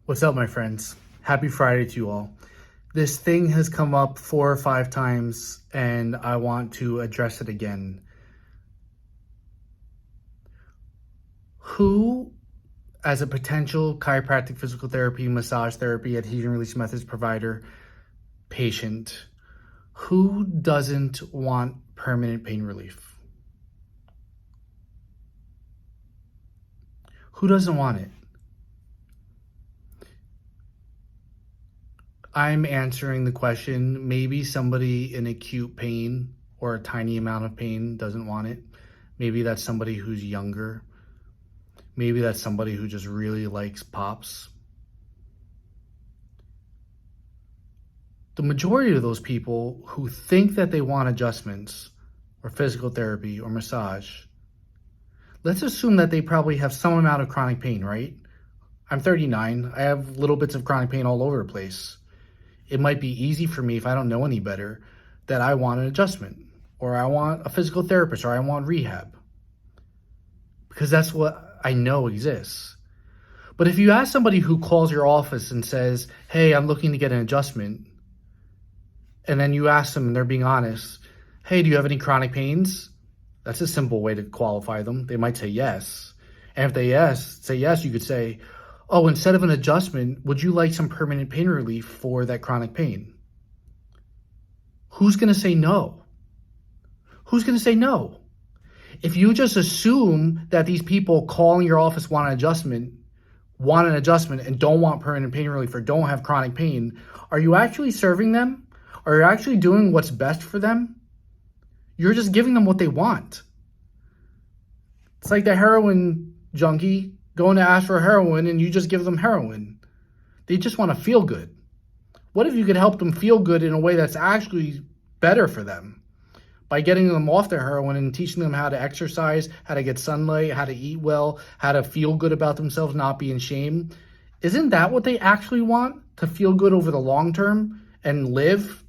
What's up, my friends? Happy Friday to you all. This thing has come up 4 or 5 times and I want to address it again. Who, as a potential chiropractic, physical therapy, massage therapy, adhesion release methods provider, patient, who doesn't want permanent pain relief? Who doesn't want it? I'm answering the question. Maybe somebody in acute pain or a tiny amount of pain doesn't want it. Maybe that's somebody who's younger. Maybe that's somebody who just really likes pops. The majority of those people who think that they want adjustments or physical therapy or massage, let's assume that they probably have some amount of chronic pain, right? I'm 39. I have little bits of chronic pain all over the place. It might be easy for me, if I don't know any better, that I want an adjustment or I want a physical therapist or I want rehab, because that's what I know exists. But if you ask somebody who calls your office and says, hey, I'm looking to get an adjustment, and then you ask them and they're being honest, hey, do you have any chronic pains? That's a simple way to qualify them. They might say yes. And if they say yes, you could say, oh, instead of an adjustment, would you like some permanent pain relief for that chronic pain? Who's going to say no? Who's going to say no? If you just assume that these people calling your office want an adjustment and don't want permanent pain relief or don't have chronic pain, are you actually serving them? Are you actually doing what's best for them? You're just giving them what they want. It's like the heroin junkie going to ask for heroin and you just give them heroin. They just want to feel good. What if you could help them feel good in a way that's actually better for them? By getting them off their heroin and teaching them how to exercise, how to get sunlight, how to eat well, how to feel good about themselves, not be in shame. Isn't that what they actually want? To feel good over the long term and live,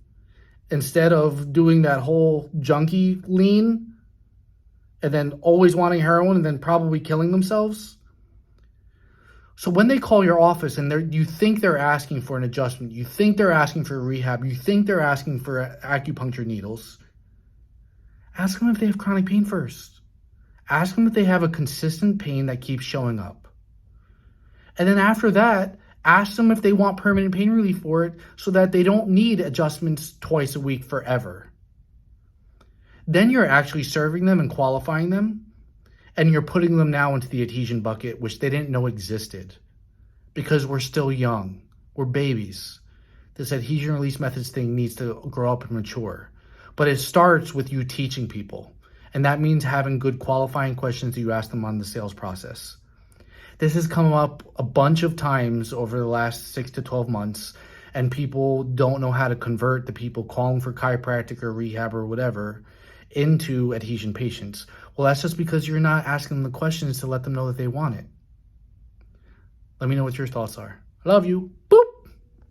instead of doing that whole junkie lean and then always wanting heroin and then probably killing themselves? So when they call your office and you think they're asking for an adjustment, you think they're asking for rehab, you think they're asking for acupuncture needles, ask them if they have chronic pain first. Ask them if they have a consistent pain that keeps showing up. And then after that, ask them if they want permanent pain relief for it so that they don't need adjustments twice a week forever. Then you're actually serving them and qualifying them. And you're putting them now into the adhesion bucket, which they didn't know existed, because we're still young. We're babies. This adhesion release methods thing needs to grow up and mature. But it starts with you teaching people. And that means having good qualifying questions that you ask them on the sales process. This has come up a bunch of times over the last 6 to 12 months, and people don't know how to convert the people calling for chiropractic or rehab or whatever into adhesion patients. Well, that's just because you're not asking them the questions to let them know that they want it. Let me know what your thoughts are. I love you. Boop.